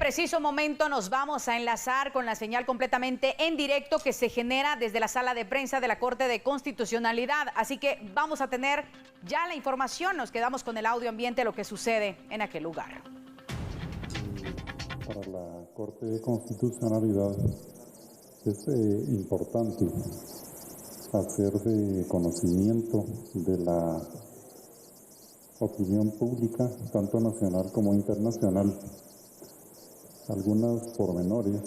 preciso momento nos vamos a enlazar con la señal completamente en directo que se genera desde la sala de prensa de la Corte de Constitucionalidad. Así que vamos a tener ya la información. Nos quedamos con el audio ambiente de lo que sucede en aquel lugar. Para la Corte de Constitucionalidad es importante hacer de conocimiento de la opinión pública, tanto nacional como internacional, algunos pormenores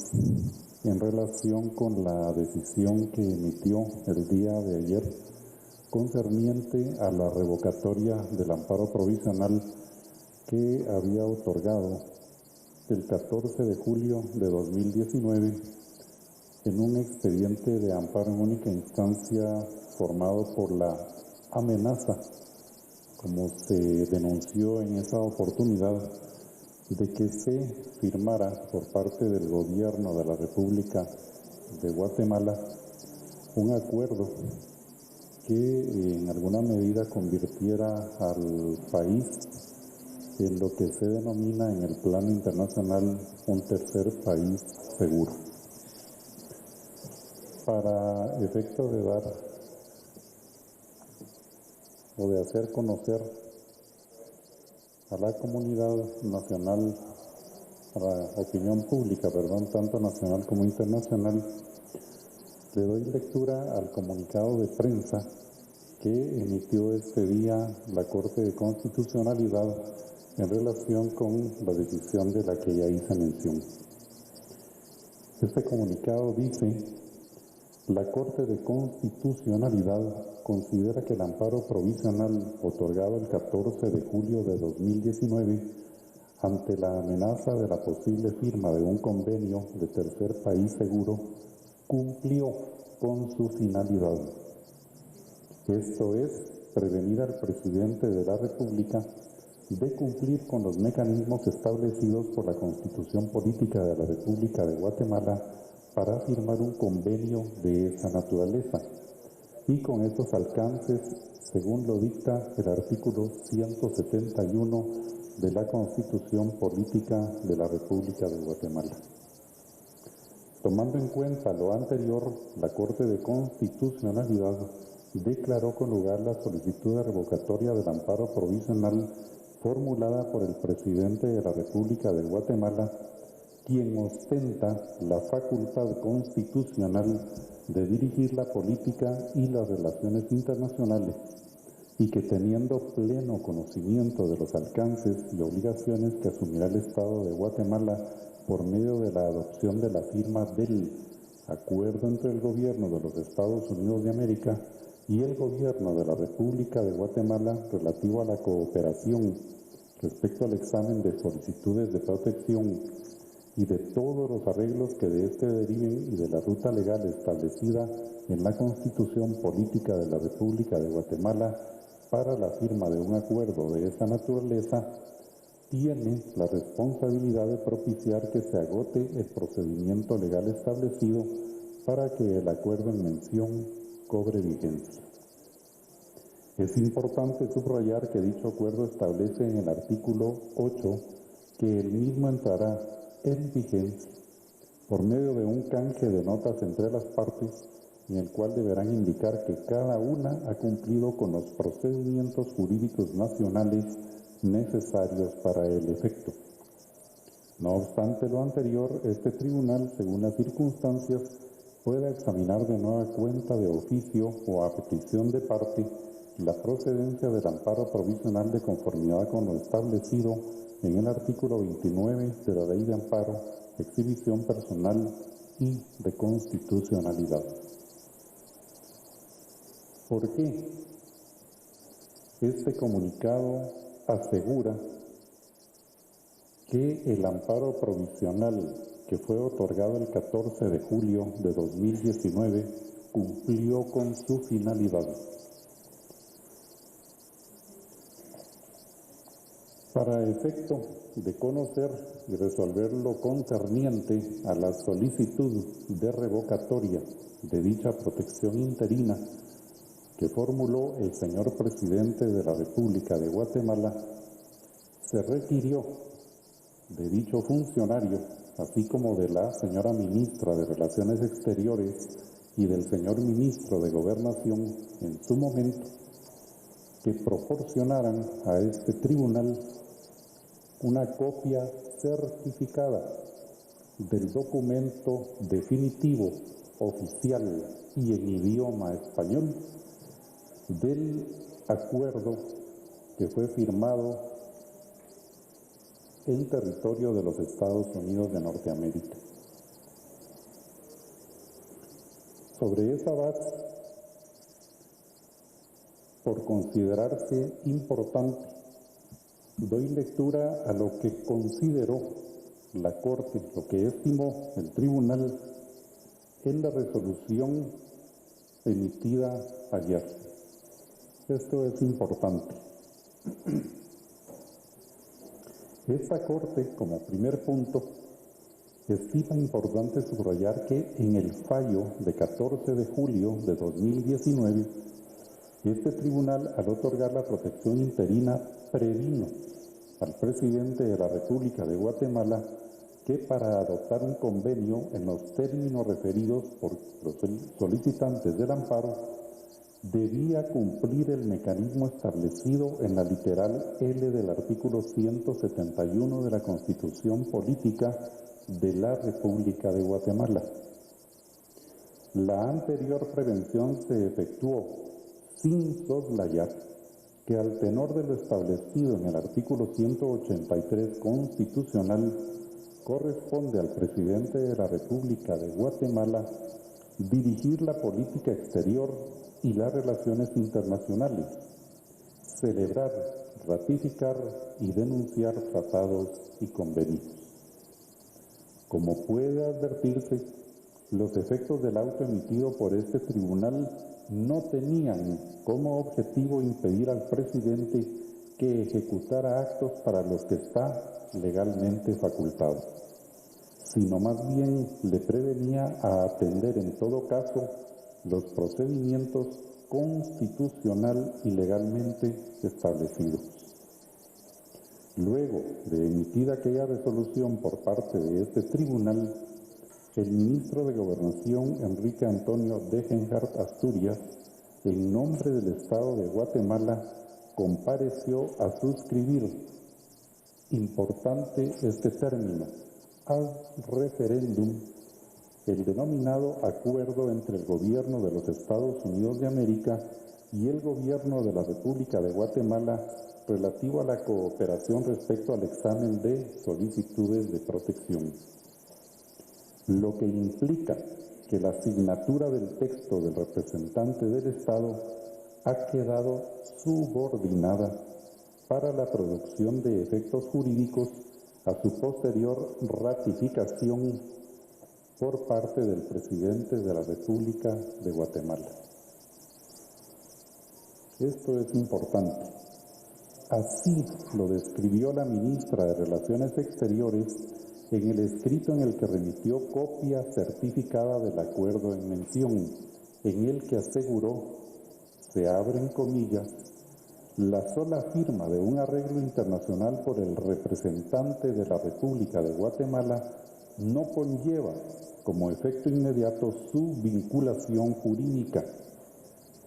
en relación con la decisión que emitió el día de ayer concerniente a la revocatoria del amparo provisional que había otorgado el 14 de julio de 2019 en un expediente de amparo en única instancia formado por la amenaza, como se denunció en esa oportunidad, de que se firmara por parte del gobierno de la República de Guatemala un acuerdo que en alguna medida convirtiera al país en lo que se denomina en el plano internacional un tercer país seguro. Para efecto de dar o de hacer conocer a la comunidad nacional, a la opinión pública, tanto nacional como internacional, le doy lectura al comunicado de prensa que emitió este día la Corte de Constitucionalidad en relación con la decisión de la que ya hice mención. Este comunicado dice: la Corte de Constitucionalidad considera que el amparo provisional otorgado el 14 de julio de 2019 ante la amenaza de la posible firma de un convenio de tercer país seguro cumplió con su finalidad. Esto es, prevenir al presidente de la República de cumplir con los mecanismos establecidos por la Constitución Política de la República de Guatemala para firmar un convenio de esa naturaleza y con estos alcances, según lo dicta el artículo 171 de la Constitución Política de la República de Guatemala. Tomando en cuenta lo anterior, la Corte de Constitucionalidad declaró con lugar la solicitud de revocatoria del amparo provisional formulada por el presidente de la República de Guatemala, quien ostenta la facultad constitucional de dirigir la política y las relaciones internacionales, y que teniendo pleno conocimiento de los alcances y obligaciones que asumirá el Estado de Guatemala por medio de la adopción de la firma del acuerdo entre el gobierno de los Estados Unidos de América y el gobierno de la República de Guatemala relativo a la cooperación respecto al examen de solicitudes de protección y de todos los arreglos que de este deriven y de la ruta legal establecida en la Constitución Política de la República de Guatemala para la firma de un acuerdo de esa naturaleza, tiene la responsabilidad de propiciar que se agote el procedimiento legal establecido para que el acuerdo en mención cobre vigencia. Es importante subrayar que dicho acuerdo establece en el artículo 8 que el mismo entrará en vigencia por medio de un canje de notas entre las partes, en el cual deberán indicar que cada una ha cumplido con los procedimientos jurídicos nacionales necesarios para el efecto. No obstante lo anterior, este tribunal, según las circunstancias, puede examinar de nueva cuenta de oficio o a petición de parte la procedencia del amparo provisional de conformidad con lo establecido en el artículo 29 de la Ley de Amparo, Exhibición Personal y de Constitucionalidad. ¿Por qué? Este comunicado asegura que el amparo provisional que fue otorgado el 14 de julio de 2019 cumplió con su finalidad. Para efecto de conocer y resolver lo concerniente a la solicitud de revocatoria de dicha protección interina que formuló el señor presidente de la República de Guatemala, se requirió de dicho funcionario, así como de la señora ministra de Relaciones Exteriores y del señor ministro de Gobernación en su momento, que proporcionaran a este tribunal una copia certificada del documento definitivo, oficial y en idioma español del acuerdo que fue firmado en territorio de los Estados Unidos de Norteamérica. Sobre esa base, por considerarse importante, doy lectura a lo que consideró la Corte, lo que estimó el tribunal en la resolución emitida ayer. Esto es importante. Esta Corte, como primer punto, estima importante subrayar que en el fallo de 14 de julio de 2019, este tribunal, al otorgar la protección interina, previno al presidente de la República de Guatemala que para adoptar un convenio en los términos referidos por los solicitantes del amparo, debía cumplir el mecanismo establecido en la literal L del artículo 171 de la Constitución Política de la República de Guatemala. La anterior prevención se efectuó sin soslayar que al tenor de lo establecido en el artículo 183 constitucional, corresponde al presidente de la República de Guatemala dirigir la política exterior y las relaciones internacionales, celebrar, ratificar y denunciar tratados y convenios. Como puede advertirse, los efectos del auto emitido por este tribunal no tenían como objetivo impedir al presidente que ejecutara actos para los que está legalmente facultado, sino más bien le prevenía a atender en todo caso los procedimientos constitucional y legalmente establecidos. Luego de emitida aquella resolución por parte de este tribunal, el ministro de Gobernación, Enrique Antonio Degenhardt Asturias, en nombre del Estado de Guatemala, compareció a suscribir, importante este término, ad referéndum, el denominado acuerdo entre el gobierno de los Estados Unidos de América y el gobierno de la República de Guatemala relativo a la cooperación respecto al examen de solicitudes de protección, lo que implica que la asignatura del texto del representante del Estado ha quedado subordinada para la producción de efectos jurídicos a su posterior ratificación por parte del presidente de la República de Guatemala. Esto es importante. Así lo describió la ministra de Relaciones Exteriores en el escrito en el que remitió copia certificada del acuerdo en mención, en el que aseguró, se abren comillas, la sola firma de un arreglo internacional por el representante de la República de Guatemala no conlleva como efecto inmediato su vinculación jurídica,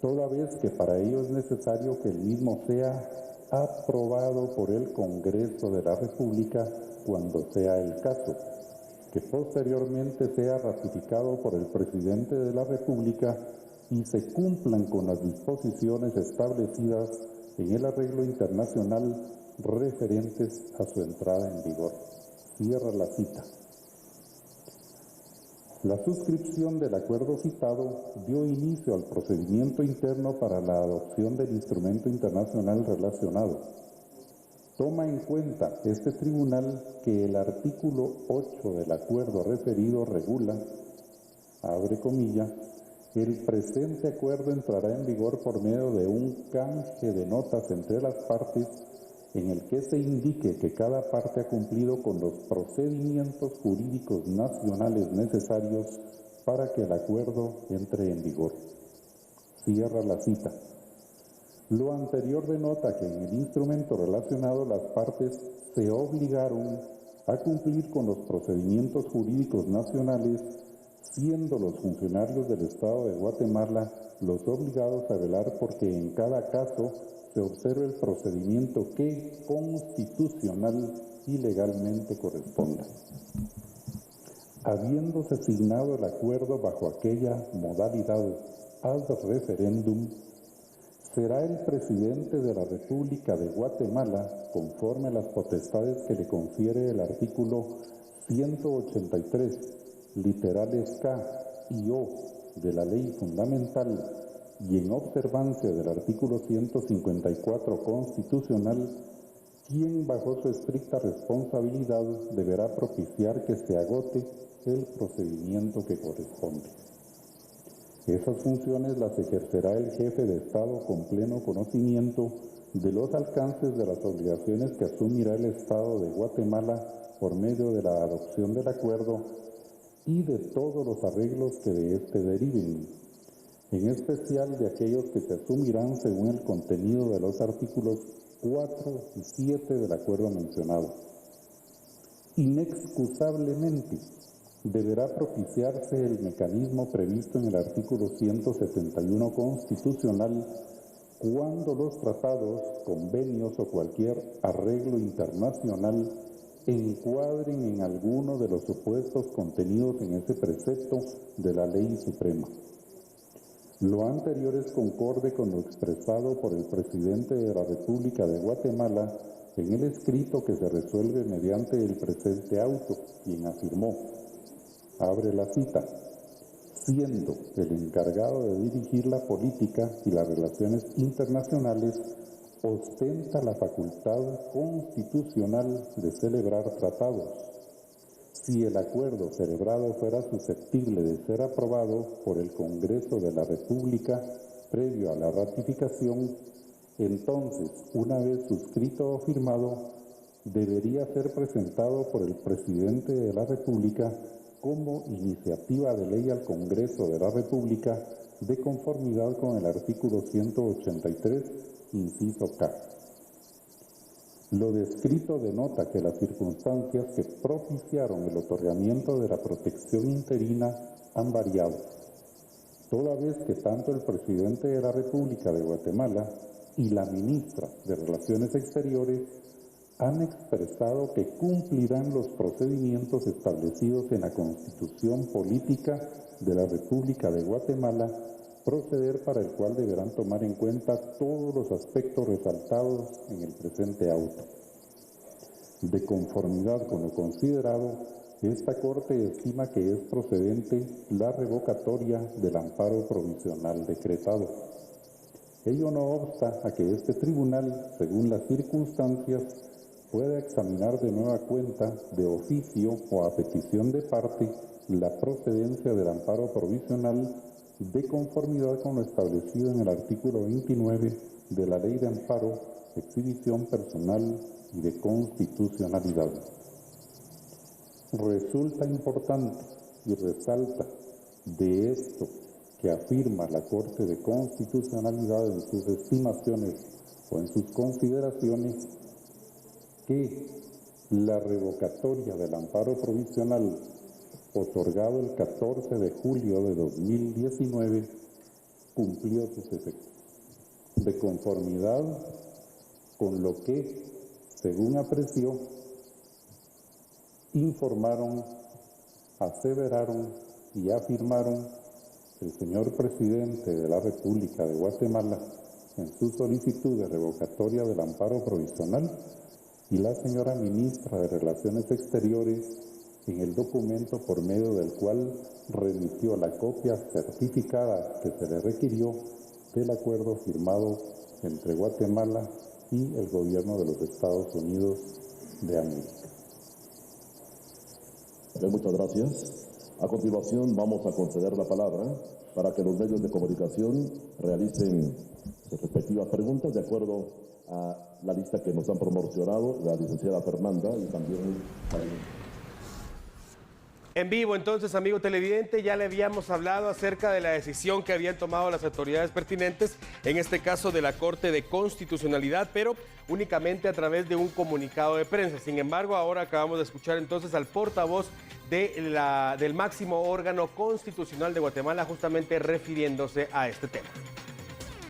toda vez que para ello es necesario que el mismo sea aprobado por el Congreso de la República cuando sea el caso, que posteriormente sea ratificado por el presidente de la República y se cumplan con las disposiciones establecidas en el arreglo internacional referentes a su entrada en vigor. Cierra la cita. La suscripción del acuerdo citado dio inicio al procedimiento interno para la adopción del instrumento internacional relacionado. Toma en cuenta este tribunal que el artículo 8 del acuerdo referido regula, abre comillas, el presente acuerdo entrará en vigor por medio de un canje de notas entre las partes en el que se indique que cada parte ha cumplido con los procedimientos jurídicos nacionales necesarios para que el acuerdo entre en vigor. Cierra la cita. Lo anterior denota que en el instrumento relacionado las partes se obligaron a cumplir con los procedimientos jurídicos nacionales, siendo los funcionarios del Estado de Guatemala los obligados a velar porque en cada caso se observe el procedimiento que constitucional y legalmente corresponda. Habiéndose signado el acuerdo bajo aquella modalidad ad referendum, será el presidente de la República de Guatemala, conforme a las potestades que le confiere el artículo 183, literales K y O de la Ley Fundamental, y en observancia del artículo 154 constitucional, quien bajo su estricta responsabilidad deberá propiciar que se agote el procedimiento que corresponde. Esas funciones las ejercerá el jefe de Estado con pleno conocimiento de los alcances de las obligaciones que asumirá el Estado de Guatemala por medio de la adopción del acuerdo y de todos los arreglos que de éste deriven, en especial de aquellos que se asumirán según el contenido de los artículos 4 y 7 del acuerdo mencionado. Inexcusablemente deberá propiciarse el mecanismo previsto en el artículo 171 constitucional cuando los tratados, convenios o cualquier arreglo internacional encuadren en alguno de los supuestos contenidos en ese precepto de la Ley Suprema. Lo anterior es concorde con lo expresado por el presidente de la República de Guatemala en el escrito que se resuelve mediante el presente auto, quien afirmó, abre la cita, siendo el encargado de dirigir la política y las relaciones internacionales, ostenta la facultad constitucional de celebrar tratados. Si el acuerdo celebrado fuera susceptible de ser aprobado por el Congreso de la República previo a la ratificación, entonces, una vez suscrito o firmado, debería ser presentado por el presidente de la República como iniciativa de ley al Congreso de la República de conformidad con el artículo 183, inciso K. Lo descrito denota que las circunstancias que propiciaron el otorgamiento de la protección interina han variado, toda vez que tanto el presidente de la República de Guatemala y la ministra de Relaciones Exteriores han expresado que cumplirán los procedimientos establecidos en la Constitución Política de la República de Guatemala, proceder para el cual deberán tomar en cuenta todos los aspectos resaltados en el presente auto. De conformidad con lo considerado, esta Corte estima que es procedente la revocatoria del amparo provisional decretado. Ello no obsta a que este tribunal, según las circunstancias, pueda examinar de nueva cuenta, de oficio o a petición de parte, la procedencia del amparo provisional de conformidad con lo establecido en el artículo 29 de la Ley de Amparo, Exhibición Personal y de Constitucionalidad. Resulta importante y resalta de esto que afirma la Corte de Constitucionalidad en sus estimaciones o en sus consideraciones que la revocatoria del amparo provisional otorgado el 14 de julio de 2019 cumplió sus efectos, de conformidad con lo que, según apreció, informaron, aseveraron y afirmaron el señor presidente de la República de Guatemala en su solicitud de revocatoria del amparo provisional y la señora ministra de Relaciones Exteriores en el documento por medio del cual remitió la copia certificada que se le requirió del acuerdo firmado entre Guatemala y el gobierno de los Estados Unidos de América. Muchas gracias. A continuación vamos a conceder la palabra para que los medios de comunicación realicen sus respectivas preguntas de acuerdo a la lista que nos han promocionado la licenciada Fernanda y también En vivo, entonces, amigo televidente, ya le habíamos hablado acerca de la decisión que habían tomado las autoridades pertinentes, en este caso de la Corte de Constitucionalidad, pero únicamente a través de un comunicado de prensa. Sin embargo, ahora acabamos de escuchar entonces al portavoz del máximo órgano constitucional de Guatemala, justamente refiriéndose a este tema.